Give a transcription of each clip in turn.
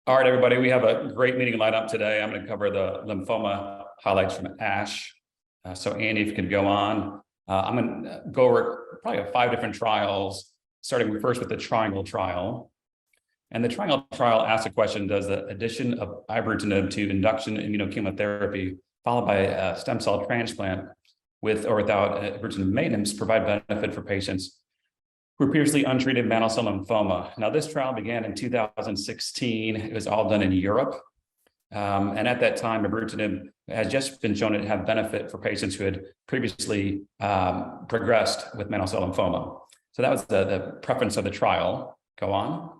All right, everybody, we have a great meeting lined up today. I'm going to cover the lymphoma highlights from ASH. So Andy, if you could go on. I'm going to go over probably 5 different trials, starting first with the triangle trial. And the triangle trial asks a question: does the addition of ibrutinib to induction immunochemotherapy followed by a stem cell transplant with or without ibrutinib maintenance provide benefit for patients who were previously untreated mantle cell lymphoma? Now, this trial began in 2016. It was all done in Europe. And at that time, ibrutinib has just been shown to have benefit for patients who had previously progressed with mantle cell lymphoma. So that was the preference of the trial. Go on.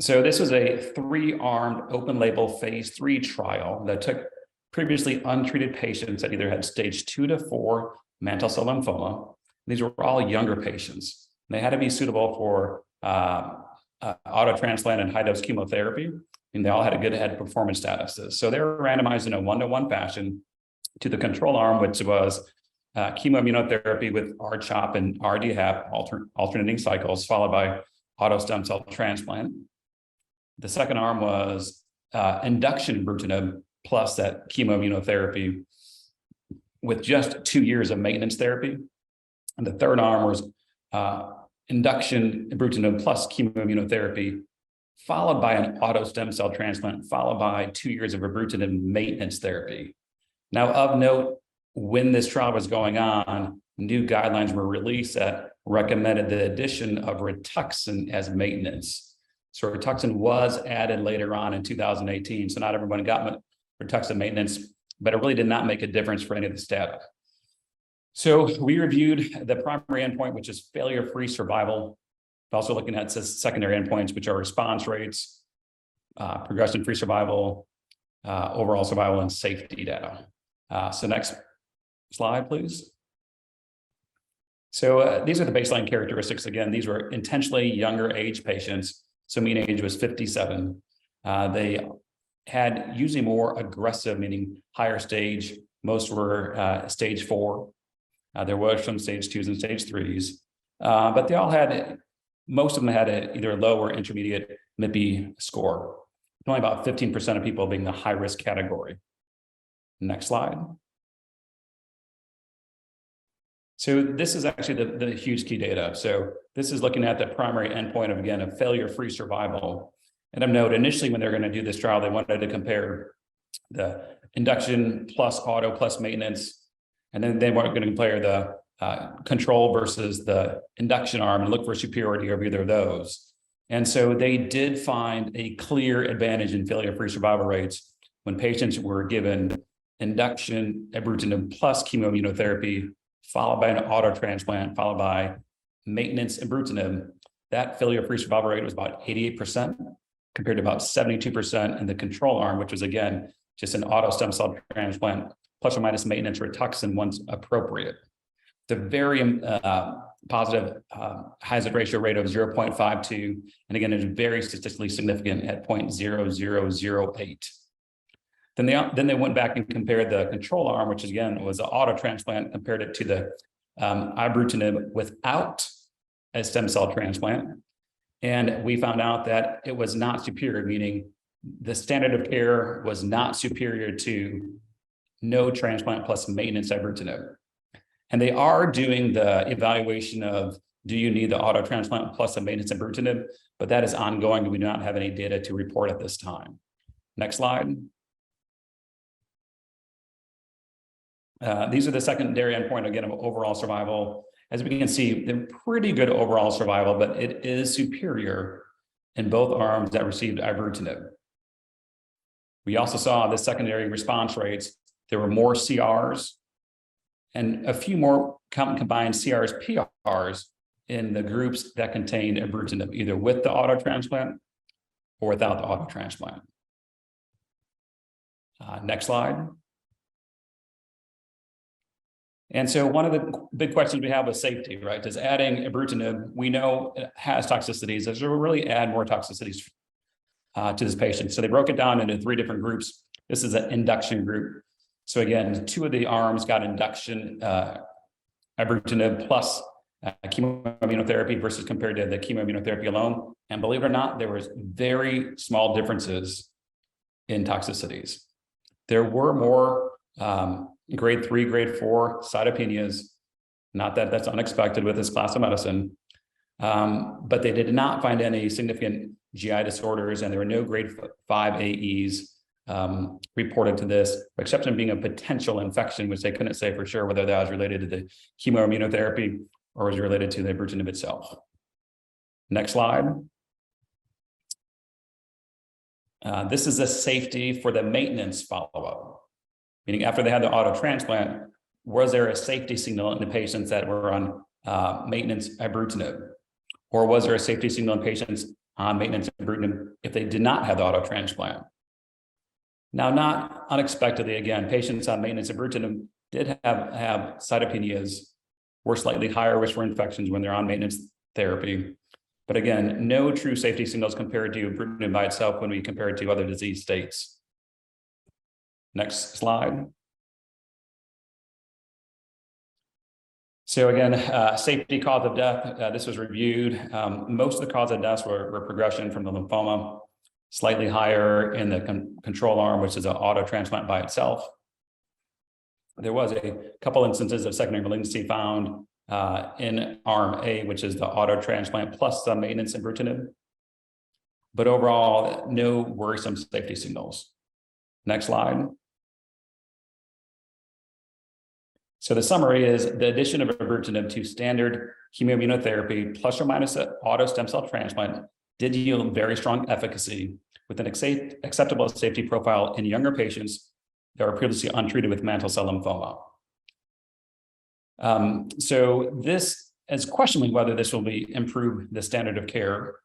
So this was a 3-armed open label phase 3 trial that took previously untreated patients that either had stage 2 to 4 mantle cell lymphoma. These were all younger patients. They had to be suitable for auto transplant and high dose chemotherapy, and they all had a good head performance statuses. So they were randomized in a 1-to-1 fashion to the control arm, which was chemoimmunotherapy with R-CHOP and RDHAP, alternating cycles, followed by auto stem cell transplant. The second arm was induction ibrutinib plus that chemoimmunotherapy with just 2 years of maintenance therapy. And the third arm was induction ibrutinib plus chemoimmunotherapy, followed by an auto stem cell transplant, followed by 2 years of ibrutinib maintenance therapy. Now, of note, when this trial was going on, new guidelines were released that recommended the addition of Rituxan as maintenance. So Rituxan was added later on in 2018. So not everyone got Rituxan maintenance, but it really did not make a difference for any of the data. So we reviewed the primary endpoint, which is failure-free survival, also looking at secondary endpoints, which are response rates, progression-free survival, overall survival, and safety data. So next slide, please. So these are the baseline characteristics. Again, these were intentionally younger age patients. So mean age was 57. They had usually more aggressive, meaning higher stage. Most were stage 4. There was some stage 2s and stage 3s, but they all had, most of them had either a low or intermediate MIPI score. Only about 15% of people being the high risk category. Next slide. So this is actually the huge key data. So this is looking at the primary endpoint of, again, of failure-free survival. And of note, initially when they're going to do this trial, they wanted to compare the induction plus auto plus maintenance. And then they weren't going to compare the control versus the induction arm and look for superiority over either of those. And so they did find a clear advantage in failure-free survival rates when patients were given induction ibrutinib plus chemoimmunotherapy, followed by an auto transplant, followed by maintenance ibrutinib. That failure-free survival rate was about 88%, compared to about 72% in the control arm, which was, again, just an auto stem cell transplant, plus or minus maintenance Rituxan once appropriate. The very positive hazard ratio rate of 0.52, and again, it's very statistically significant at 0.0008. Then they went back and compared the control arm, which again was an auto transplant, compared it to the ibrutinib without a stem cell transplant. And we found out that it was not superior, meaning the standard of care was not superior to no transplant plus maintenance ibrutinib. And they are doing the evaluation of, do you need the auto transplant plus a maintenance ibrutinib? But that is ongoing. We do not have any data to report at this time. Next slide. These are the secondary endpoint, again, of overall survival. As we can see, they're pretty good overall survival, but it is superior in both arms that received ibrutinib. We also saw the secondary response rates. There were more CRs and a few more combined CRs, PRs in the groups that contained ibrutinib, either with the auto transplant or without the auto transplant. Next slide. And so one of the big questions we have is safety, right? Does adding ibrutinib, we know it has toxicities, does it really add more toxicities to this patient? So they broke it down into 3 different groups. This is an induction group. So again, 2 of the arms got induction ibrutinib plus chemoimmunotherapy versus compared to the chemoimmunotherapy alone. And believe it or not, there was very small differences in toxicities. There were more grade 3, grade 4 cytopenias. Not that that's unexpected with this class of medicine, but they did not find any significant GI disorders, and there were no grade 5 AEs reported to this, except in being a potential infection, which they couldn't say for sure whether that was related to the chemoimmunotherapy or was related to the ibrutinib itself. Next slide. This is a safety for the maintenance follow-up, meaning after they had the auto transplant, was there a safety signal in the patients that were on maintenance ibrutinib? Or was there a safety signal in patients on maintenance ibrutinib if they did not have the auto transplant? Now, not unexpectedly, again, patients on maintenance ibrutinib did have cytopenias, were slightly higher risk for infections when they're on maintenance therapy. But again, no true safety signals compared to ibrutinib by itself when we compare it to other disease states. Next slide. So again, safety cause of death, this was reviewed. Most of the cause of deaths were progression from the lymphoma, slightly higher in the control arm, which is an auto transplant by itself. There was a couple instances of secondary malignancy found in arm A, which is the auto transplant plus the maintenance ibrutinib. But overall, no worrisome safety signals. Next slide. So the summary is the addition of ibrutinib to standard chemoimmunotherapy plus or minus an auto stem cell transplant did yield very strong efficacy with an acceptable safety profile in younger patients that were previously untreated with mantle cell lymphoma. So this is questioning whether this will improve the standard of care.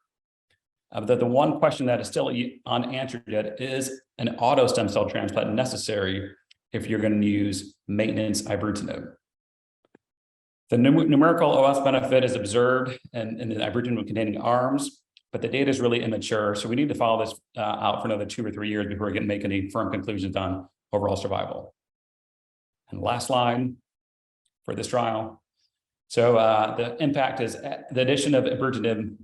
The one question that is still unanswered yet is an auto stem cell transplant necessary if you're going to use maintenance ibrutinib. The numerical OS benefit is observed in the ibrutinib-containing arms, but the data is really immature, so we need to follow this out for another 2 or 3 years before we can make any firm conclusions on overall survival. And last slide for this trial. So the impact is the addition of ibrutinib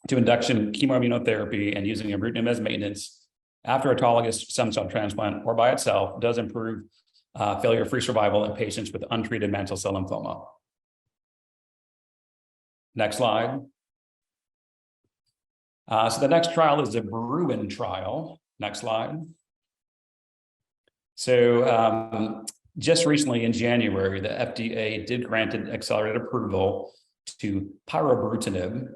to induction chemoimmunotherapy and using ibrutinib as maintenance after autologous stem cell transplant or by itself does improve failure-free survival in patients with untreated mantle cell lymphoma. Next slide. So the next trial is the Bruin trial. Next slide. So just recently in January, the FDA did grant an accelerated approval to pirtobrutinib,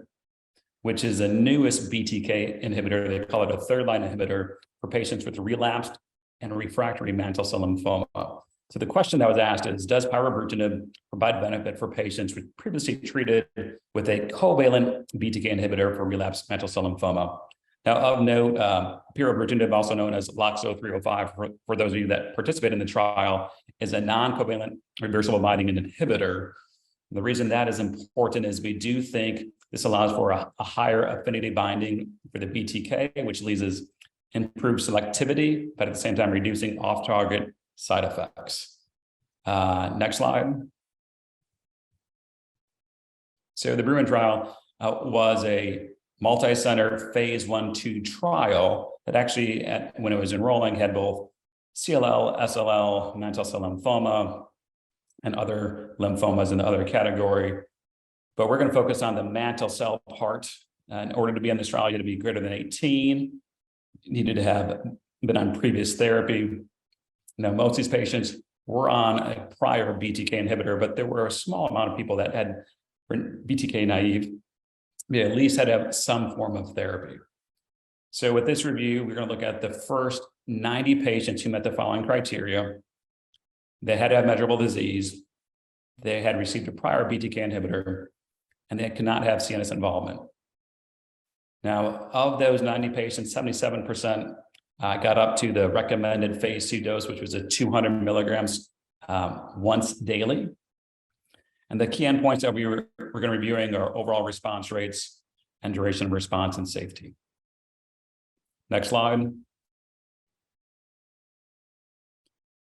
which is the newest BTK inhibitor. They call it a third-line inhibitor for patients with relapsed and refractory mantle cell lymphoma. So the question that was asked is, does pirtobrutinib provide benefit for patients previously treated with a covalent BTK inhibitor for relapsed mantle cell lymphoma? Now, of note, pirtobrutinib, also known as LOXO-305, for those of you that participate in the trial, is a non-covalent reversible binding inhibitor. The reason that is important is we do think this allows for a higher affinity binding for the BTK, which leads us improved selectivity, but at the same time reducing off-target side effects. Next slide. So the Bruin trial was a multi-center phase 1/2 trial that actually, when it was enrolling, had both CLL, SLL, mantle cell lymphoma, and other lymphomas in the other category. But we're going to focus on the mantle cell part. In order to be on this trial, you had to be greater than 18. You needed to have been on previous therapy. Now, most of these patients were on a prior BTK inhibitor, but there were a small amount of people that had been BTK naive. They at least had to have some form of therapy. So with this review, we're going to look at the first 90 patients who met the following criteria. They had to have measurable disease. They had received a prior BTK inhibitor, and they could not have CNS involvement. Now, of those 90 patients, 77% got up to the recommended phase 2 dose, which was a 200 milligrams once daily. And the key endpoints that we're going to be reviewing are overall response rates and duration of response and safety. Next slide.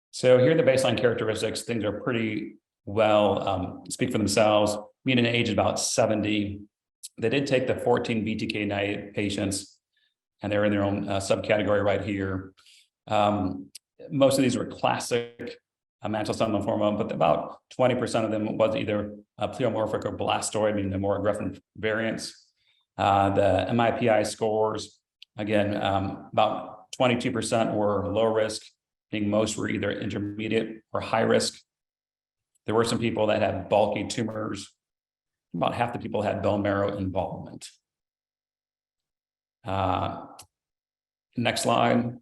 So here are the baseline characteristics. Things are pretty speak for themselves. Median age is about 70. They did take the 14 BTK naive patients, and they're in their own subcategory right here. Most of these were classic mantle cell lymphoma, but about 20% of them was either pleomorphic or blastoid, meaning the more aggressive variants. The MIPI scores, again, about 22% were low risk, being most were either intermediate or high risk. There were some people that had bulky tumors. About half the people had bone marrow involvement. Next slide.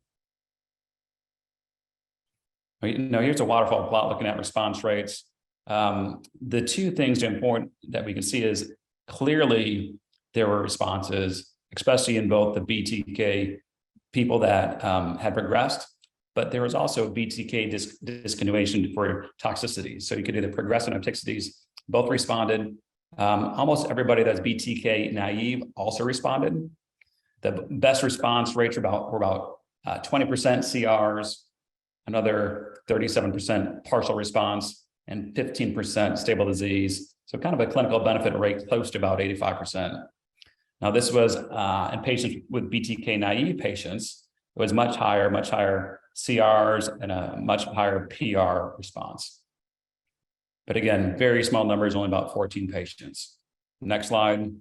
Here's a waterfall plot looking at response rates. The two things important that we can see is clearly there were responses, especially in both the BTK people that had progressed, but there was also BTK discontinuation for toxicity. So you could either progress on toxicities, both responded. Almost everybody that's BTK naive also responded. The best response rates were about 20% CRs, another 37% partial response, and 15% stable disease. So kind of a clinical benefit rate close to about 85%. Now, this was in patients with BTK naive patients. It was much higher CRs and a much higher PR response. But again, very small numbers, only about 14 patients. Next slide.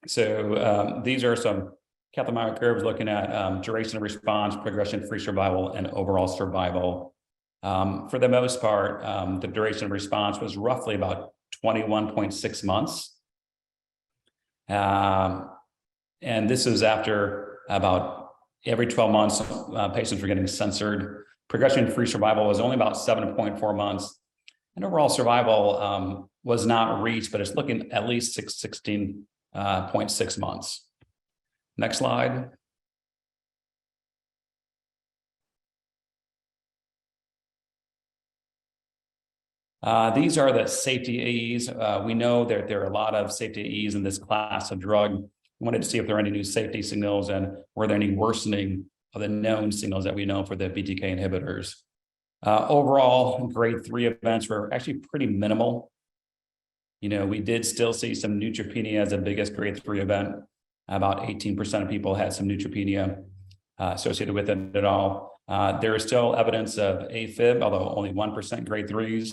So these are some Kaplan-Meier curves looking at duration of response, progression-free survival, and overall survival. For the most part, the duration of response was roughly about 21.6 months. And this is after about every 12 months, patients were getting censored. Progression-free survival was only about 7.4 months. And overall survival was not reached, but it's looking at least 16.6 months. Next slide. These are the safety AEs. We know that there are a lot of safety AEs in this class of drug. We wanted to see if there are any new safety signals and were there any worsening of the known signals that we know for the BTK inhibitors. Overall, grade 3 events were actually pretty minimal. We did still see some neutropenia as the biggest grade 3 event. About 18% of people had some neutropenia associated with it at all. There is still evidence of AFib, although only 1% grade 3s.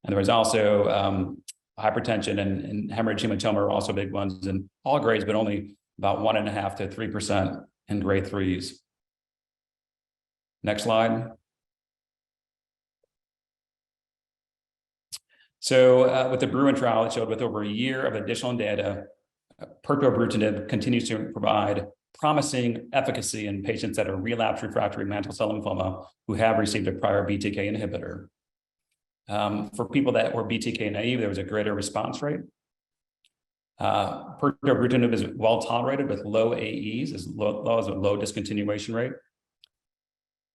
And there was also hypertension and hemorrhage hematoma are also big ones in all grades, but only about 1.5% to 3% in grade 3s. Next slide. So with the Bruin trial, it showed with over a year of additional data, pirtobrutinib continues to provide promising efficacy in patients that are relapsed refractory mantle cell lymphoma who have received a prior BTK inhibitor. For people that were BTK naive, there was a greater response rate. Pirtobrutinib is well tolerated with low AEs, as low as a low discontinuation rate.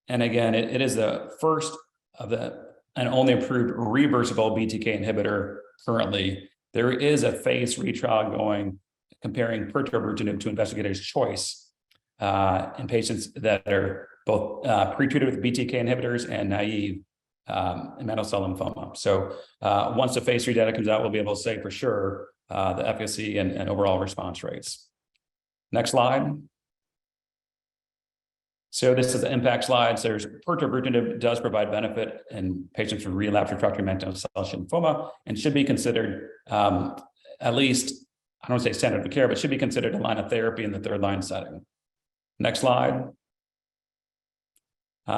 And again, it is the first of the and only approved reversible BTK inhibitor currently. There is a phase 3 trial going comparing pirtobrutinib to investigator's choice in patients that are both pretreated with BTK inhibitors and naive in mantle cell lymphoma. So once the phase 3 data comes out, we'll be able to say for sure the efficacy and overall response rates. Next slide. So this is the impact slide. So pirtobrutinib does provide benefit in patients with relapsed refractory mantle cell lymphoma and should be considered at least, I don't want to say standard of care, but should be considered a line of therapy in the third line setting. Next slide.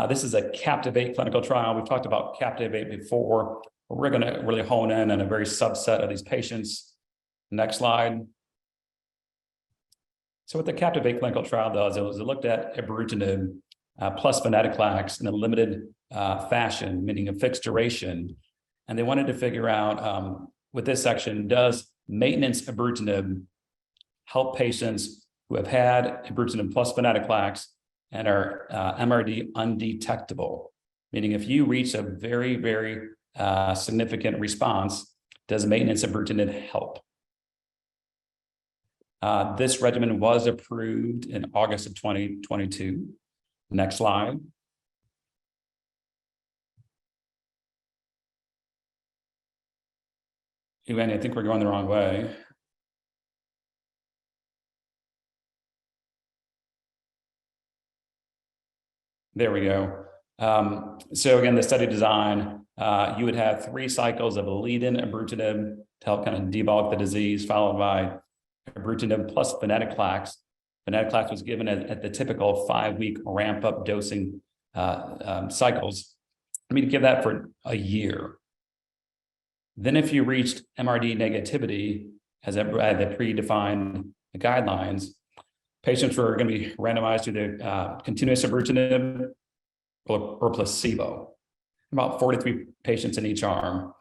This is a Captivate clinical trial. We've talked about Captivate before, but we're going to really hone in on a very subset of these patients. Next slide. So what the Captivate clinical trial does is it looked at ibrutinib plus venetoclax in a limited fashion, meaning a fixed duration. And they wanted to figure out with this section, does maintenance ibrutinib help patients who have had ibrutinib plus venetoclax and are MRD undetectable? Meaning if you reach a very, very significant response, does maintenance ibrutinib help? This regimen was approved in August of 2022. Next slide. Andy, I think we're going the wrong way. There we go. So again, the study design, you would have 3 cycles of a lead-in ibrutinib to help kind of debulk the disease, followed by ibrutinib plus venetoclax. Venetoclax was given at the typical 5-week ramp-up dosing cycles. I mean, to give that for a year. Then if you reached MRD negativity, as the predefined guidelines, patients were going to be randomized to the continuous ibrutinib or placebo. About 43 patients in each arm.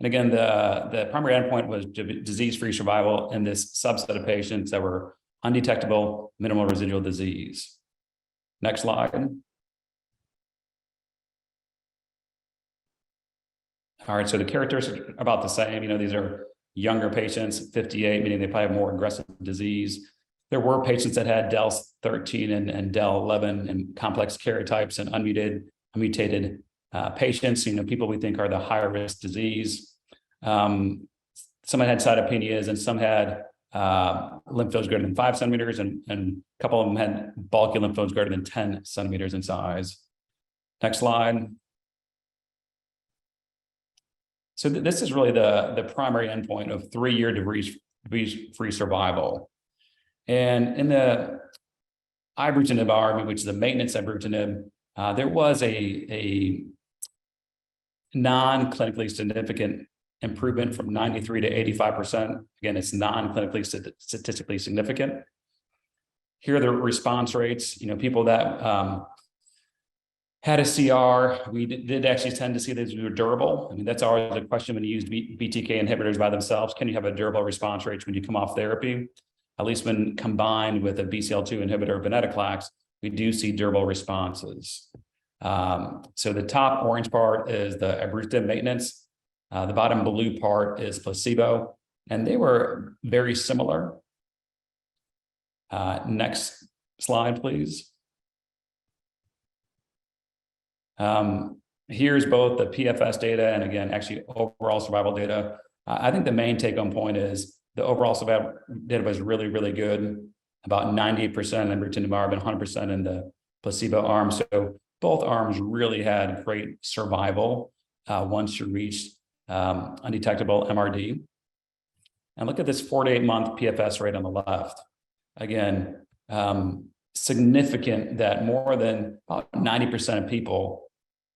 And again, the primary endpoint was disease-free survival in this subset of patients that were undetectable minimal residual disease. Next slide. All right, so the characteristics are about the same. These are younger patients, 58, meaning they probably have more aggressive disease. There were patients that had DEL13 and DEL11 and complex karyotypes and unmutated patients, people we think are the higher risk disease. Some had cytopenias and some had lymph nodes greater than 5 centimeters, and a couple of them had bulky lymph nodes greater than 10 centimeters in size. Next slide. So this is really the primary endpoint of 3-year disease-free survival. And in the ibrutinib arm, which is the maintenance ibrutinib, there was a non-clinically significant improvement from 93 to 85%. Again, it's non-clinically statistically significant. Here are the response rates. People that had a CR, we did actually tend to see these were durable. I mean, that's always a question when you use BTK inhibitors by themselves. Can you have a durable response rate when you come off therapy? At least when combined with a BCL2 inhibitor, venetoclax, we do see durable responses. So the top orange part is the ibrutinib maintenance. The bottom blue part is placebo, and they were very similar. Next slide, please. Here's both the PFS data and, again, actually overall survival data. I think the main take-home point is the overall survival data was really, really good. About 98% in ibrutinib arm and 100% in the placebo arm. So both arms really had great survival once you reached undetectable MRD. And look at this 48-month PFS rate on the left. Again, significant that more than about 90% of people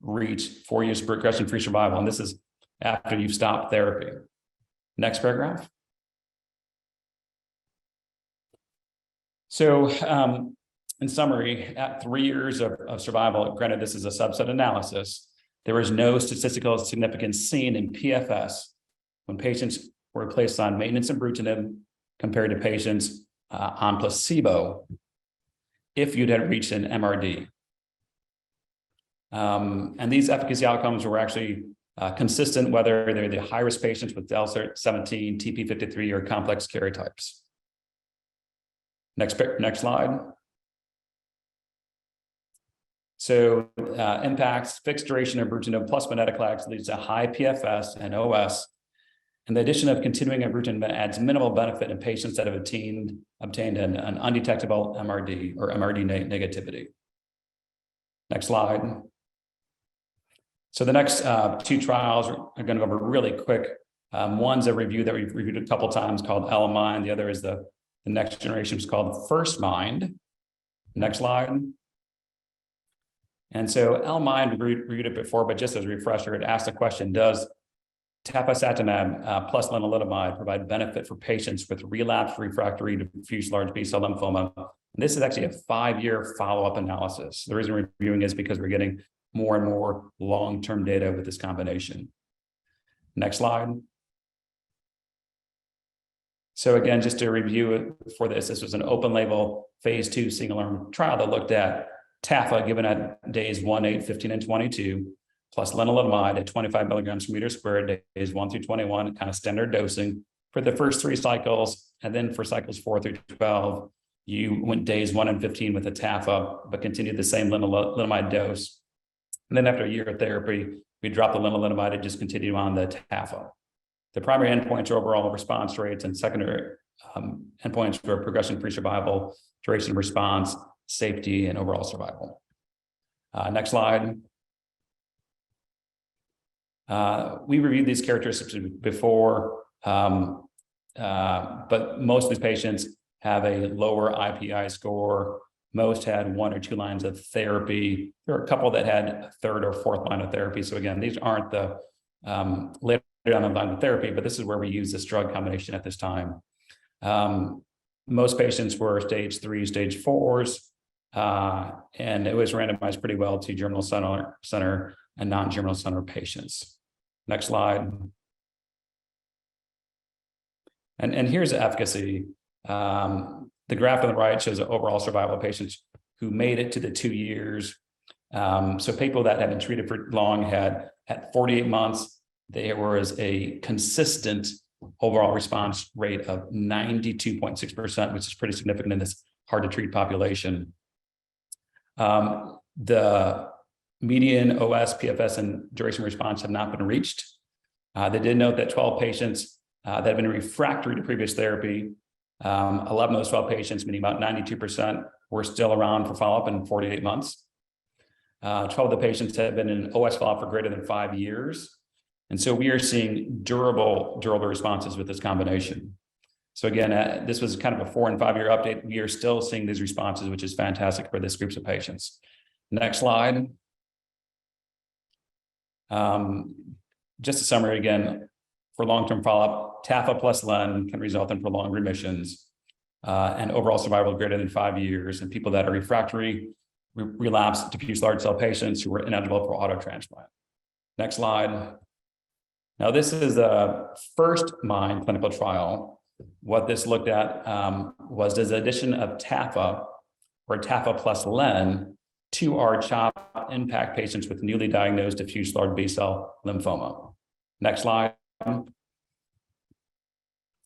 reach 4 years progression-free survival. And this is after you've stopped therapy. Next paragraph. So in summary, at 3 years of survival, granted this is a subset analysis, there was no statistical significance seen in PFS when patients were placed on maintenance ibrutinib compared to patients on placebo if you'd had reached an MRD. And these efficacy outcomes were actually consistent whether they're the high-risk patients with DEL17, TP53, or complex karyotypes. Next slide. So impacts fixed duration of ibrutinib plus venetoclax leads to high PFS and OS. And the addition of continuing ibrutinib adds minimal benefit in patients that have obtained an undetectable MRD or MRD negativity. Next slide. So the next 2 trials are going to go over really quick. One's a review that we've reviewed a couple times called L-MIND. The other is the next generation is called First-MIND. Next slide. And so L-MIND, we reviewed it before, but just as a refresher, it asked the question, does tafasitamab plus lenalidomide provide benefit for patients with relapsed refractory diffuse large B-cell lymphoma? And this is actually a 5-year follow-up analysis. The reason we're reviewing is because we're getting more and more long-term data with this combination. Next slide. So again, just to review it for this was an open label phase 2 single arm trial that looked at TAFA given at days 1, 8, 15, and 22, plus lenalidomide at 25 milligrams per meter squared, days 1 through 21, kind of standard dosing for the first 3 cycles. And then for cycles 4 through 12, you went days 1 and 15 with the TAFA, but continued the same lenalidomide dose. And then after a year of therapy, we dropped the lenalidomide and just continued on the TAFA. The primary endpoints are overall response rates, and secondary endpoints for progression-free survival, duration of response, safety, and overall survival. Next slide. We reviewed these characteristics before, but most of these patients have a lower IPI score. Most had 1 or 2 lines of therapy. There are a couple that had a 3rd or 4th line of therapy. So again, these aren't the later on the line of therapy, but this is where we use this drug combination at this time. Most patients were stage 3, stage 4s, and it was randomized pretty well to germinal center and non-germinal center patients. Next slide. And here's the efficacy. The graph on the right shows the overall survival of patients who made it to the 2 years. So people that had been treated for long had at 48 months, there was a consistent overall response rate of 92.6%, which is pretty significant in this hard to treat population. The median OS, PFS, and duration response have not been reached. They did note that 12 patients that have been refractory to previous therapy, 11 of those 12 patients, meaning about 92%, were still around for follow-up in 48 months. 12 of the patients have been in OS follow-up for greater than 5 years. And so we are seeing durable responses with this combination. So again, this was kind of a 4 and 5 year update. We are still seeing these responses, which is fantastic for this group of patients. Next slide. Just a summary again, for long-term follow-up, TAFA plus LEN can result in prolonged remissions and overall survival greater than 5 years in people that are refractory, relapsed diffuse large cell patients who were ineligible for auto transplant. Next slide. Now, this is the first MIND clinical trial. What this looked at was the addition of TAFA or TAFA plus LEN to R-CHOP impact patients with newly diagnosed diffuse large B-cell lymphoma. Next slide.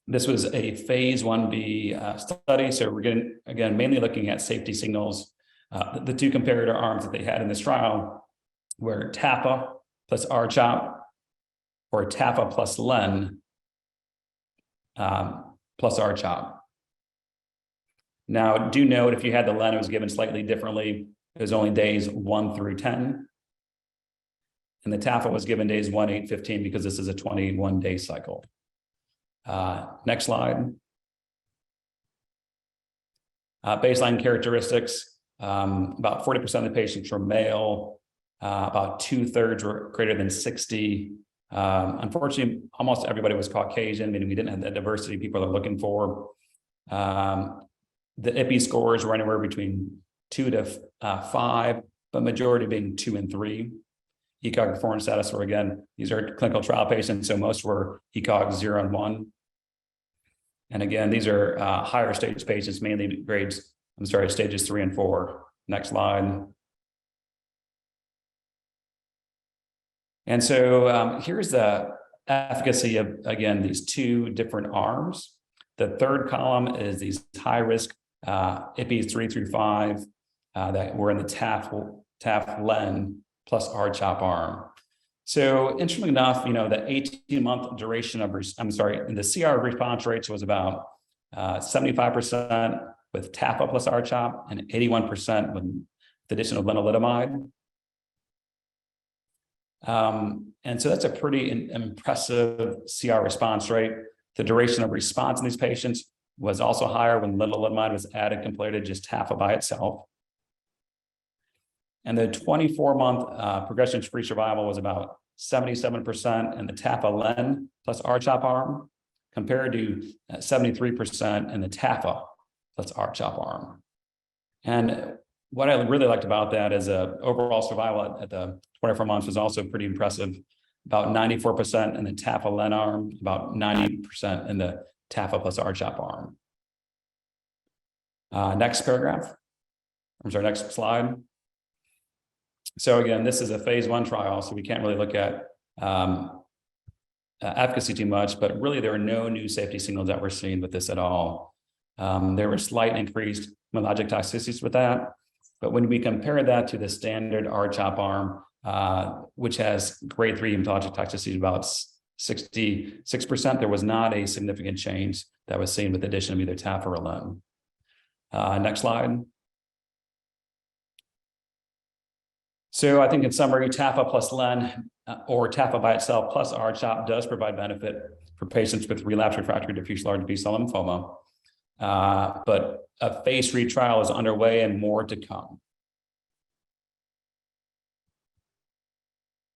This was a phase 1b study. So we're getting, again, mainly looking at safety signals. The 2 comparator arms that they had in this trial were TAFA plus R-CHOP or TAFA plus LEN plus R-CHOP. Now, do note if you had the LEN, it was given slightly differently. It was only days 1 through 10. And the TAFA was given days 1, 8, 15 because this is a 21-day cycle. Next slide. Baseline characteristics. About 40% of the patients were male. About 2/3 were greater than 60. Unfortunately, almost everybody was Caucasian, meaning we didn't have the diversity people are looking for. The IPI scores were anywhere between 2 to 5, but majority being 2 and 3. ECOG performance status were, again, these are clinical trial patients, so most were ECOG 0 and 1. And again, these are higher stage patients, mainly stages 3 and 4. Next slide. And so here's the efficacy of, again, these 2 different arms. The third column is these high-risk IPIs 3 through 5 that were in the TAF-LEN plus R-CHOP arm. So interestingly enough, the 18-month duration of, the CR response rates was about 75% with TAFA plus R-CHOP and 81% with the addition of lenalidomide. And so that's a pretty impressive CR response rate. The duration of response in these patients was also higher when lenalidomide was added compared to just TAFA by itself. And the 24-month progression-free survival was about 77% in the TAFA-LEN plus R-CHOP arm, compared to 73% in the TAFA plus R-CHOP arm. And what I really liked about that is overall survival at the 24 months was also pretty impressive. About 94% in the TAFA-LEN arm, about 90% in the TAFA plus R-CHOP arm. Next paragraph. Next slide. So again, this is a phase 1 trial, so we can't really look at efficacy too much, but really there are no new safety signals that we're seeing with this at all. There were slight increased hematologic toxicities with that, but when we compare that to the standard R-CHOP arm, which has grade 3 hematologic toxicity about 66%, there was not a significant change that was seen with the addition of either TAF or len. Next slide. So I think in summary, TAFA plus len or TAFA by itself plus R-CHOP does provide benefit for patients with relapsed refractory diffuse large B-cell lymphoma. But a phase 3 trial is underway and more to come.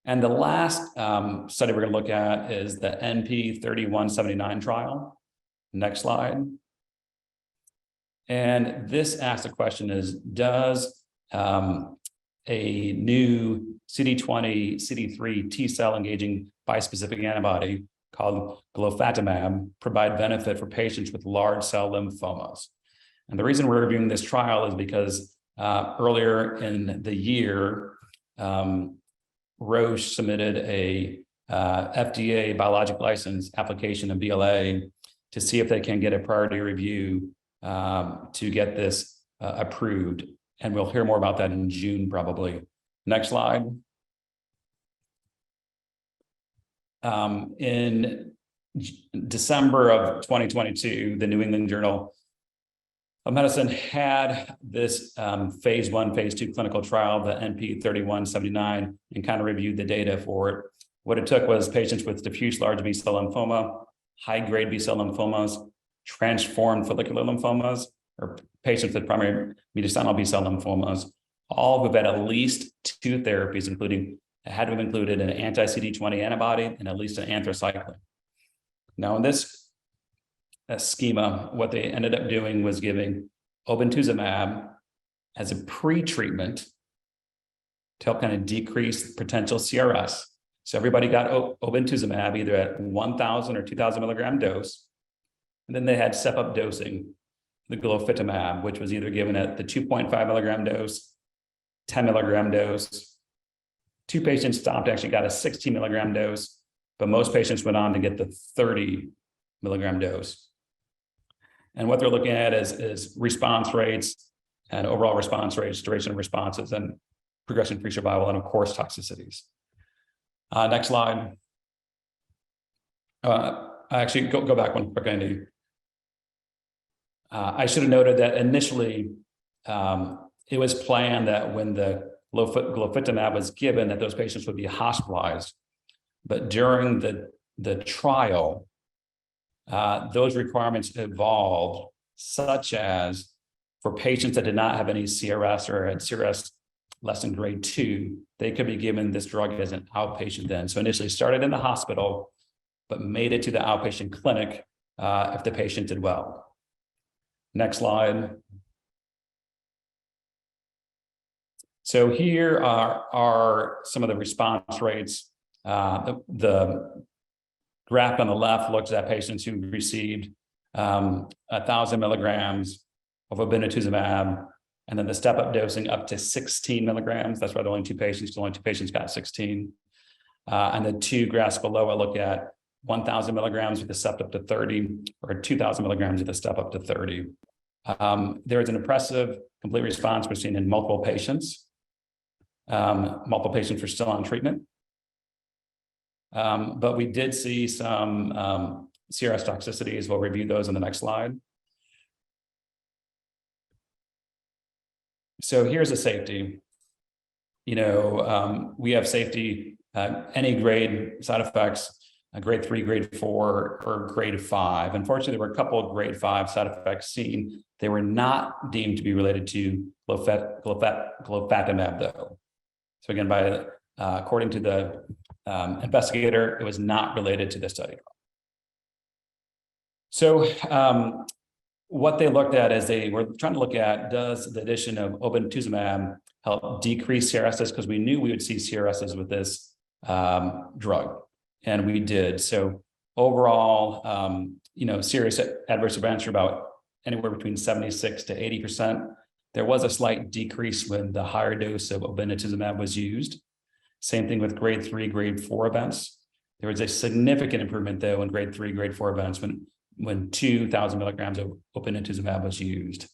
And the last study we're going to look at is the NP3179 trial. Next slide. And this asks the question is, does a new CD20, CD3 T-cell engaging bispecific antibody called glofitamab provide benefit for patients with large cell lymphomas? And the reason we're reviewing this trial is because earlier in the year, Roche submitted a FDA biologic license application, a BLA, to see if they can get a priority review to get this approved. And we'll hear more about that in June, probably. Next slide. In December of 2022, the New England Journal of Medicine had this phase 1, phase 2 clinical trial, the NP3179, and kind of reviewed the data for it. What it took was patients with diffuse large B-cell lymphoma, high-grade B-cell lymphomas, transformed follicular lymphomas, or patients with primary mediastinal B-cell lymphomas, all who've had at least 2 therapies, including had to have included an anti-CD20 antibody and at least an anthracycline. Now, in this schema, what they ended up doing was giving obinutuzumab as a pre-treatment to help kind of decrease potential CRS. So everybody got obinutuzumab either at 1,000 or 2,000 milligram dose, and then they had step-up dosing, the glofitamab, which was either given at the 2.5 milligram dose, 10 milligram dose. 2 patients stopped, actually got a 16 milligram dose, but most patients went on to get the 30 milligram dose. And what they're looking at is response rates and overall response rates, duration of responses, and progression-free survival, and of course, toxicities. Next slide. Actually, go back one quick, Andy. I should have noted that initially, it was planned that when the glofitamab was given, that those patients would be hospitalized. But during the trial, those requirements evolved, such as for patients that did not have any CRS or had CRS less than grade 2, they could be given this drug as an outpatient then. So initially started in the hospital, but made it to the outpatient clinic if the patient did well. Next slide. So here are some of the response rates. The graph on the left looks at patients who received 1,000 milligrams of obinutuzumab, and then the step-up dosing up to 16 milligrams. That's why there are only 2 patients. Only 2 patients got 16. And the 2 graphs below, I look at 1,000 milligrams with a step up to 30, or 2,000 milligrams with a step up to 30. There is an impressive complete response we're seeing in multiple patients. Multiple patients were still on treatment. But we did see some CRS toxicities. We'll review those in the next slide. So here's the safety. We have safety, any grade side effects, grade 3, grade 4, or grade 5. Unfortunately, there were a couple of grade 5 side effects seen. They were not deemed to be related to glofitamab, though. So again, according to the investigator, it was not related to the study. So what they looked at is they were trying to look at, does the addition of obinutuzumab help decrease CRSs? Because we knew we would see CRSs with this drug, and we did. So overall, serious adverse events are about anywhere between 76 to 80%. There was a slight decrease when the higher dose of obinutuzumab was used. Same thing with grade 3, grade 4 events. There was a significant improvement, though, in grade 3, grade 4 events when 2,000 milligrams of obinutuzumab was used.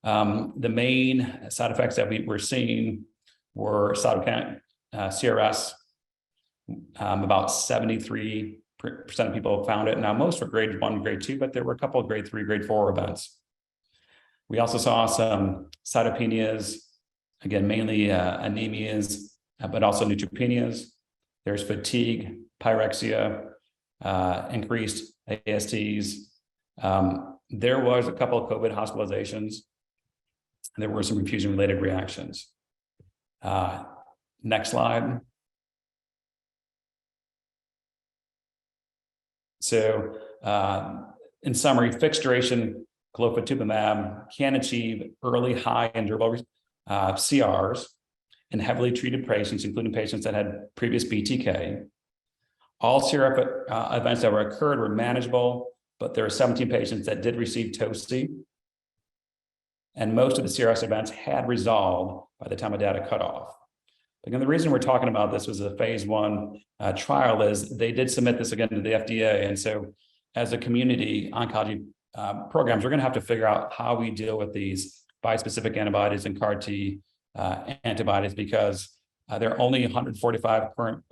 The main side effects that we were seeing were cytokine CRS, about 73% percent of people found it. Now, most were grade 1, grade 2, but there were a couple of grade 3, grade 4 events. We also saw some cytopenias, again, mainly anemias, but also neutropenias. There's fatigue, pyrexia, increased ASTs. There was a couple of COVID hospitalizations. There were some infusion-related reactions. Next slide. So, in summary, fixed duration glofitamab can achieve early, high, and durable CRs in heavily treated patients, including patients that had previous BTK. All CRF events that occurred were manageable, but there were 17 patients that did receive TOCI, and most of the CRS events had resolved by the time of data cutoff. Again, the reason we're talking about this was a phase 1 trial is they did submit this again to the FDA, and so as a community oncology programs, we're going to have to figure out how we deal with these bispecific antibodies and CAR T antibodies, because there are only 145 current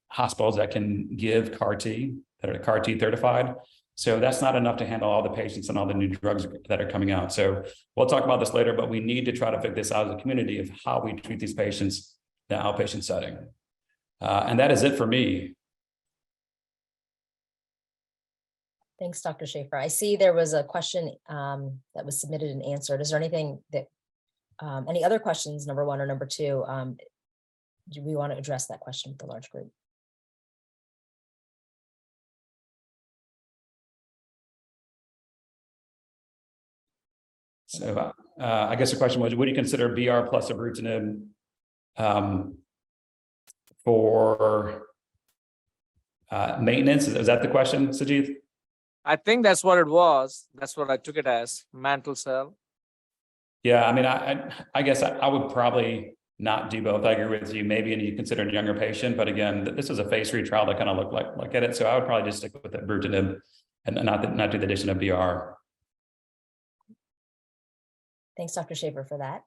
hospitals that can give CAR T, that are CAR T certified. So that's not enough to handle all the patients and all the new drugs that are coming out. So we'll talk about this later, but we need to try to figure this out as a community of how we treat these patients in the outpatient setting. And that is it for me. Thanks, Dr. Shaefer. I see there was a question that was submitted and answered. Is there anything that, any other questions, number 1 or number 2? Do we want to address that question with the large group? So I guess the question was, would you consider BR plus ibrutinib for maintenance? Is that the question, Sajid? I think that's what it was. That's what I took it as, mantle cell. Yeah, I mean, I guess I would probably not do both. I agree with you. Maybe you consider a younger patient, but again, this is a phase 3 trial that kind of looked like at it. So I would probably just stick with the ibrutinib and not do the addition of BR. Thanks, Dr. Shaefer, for that.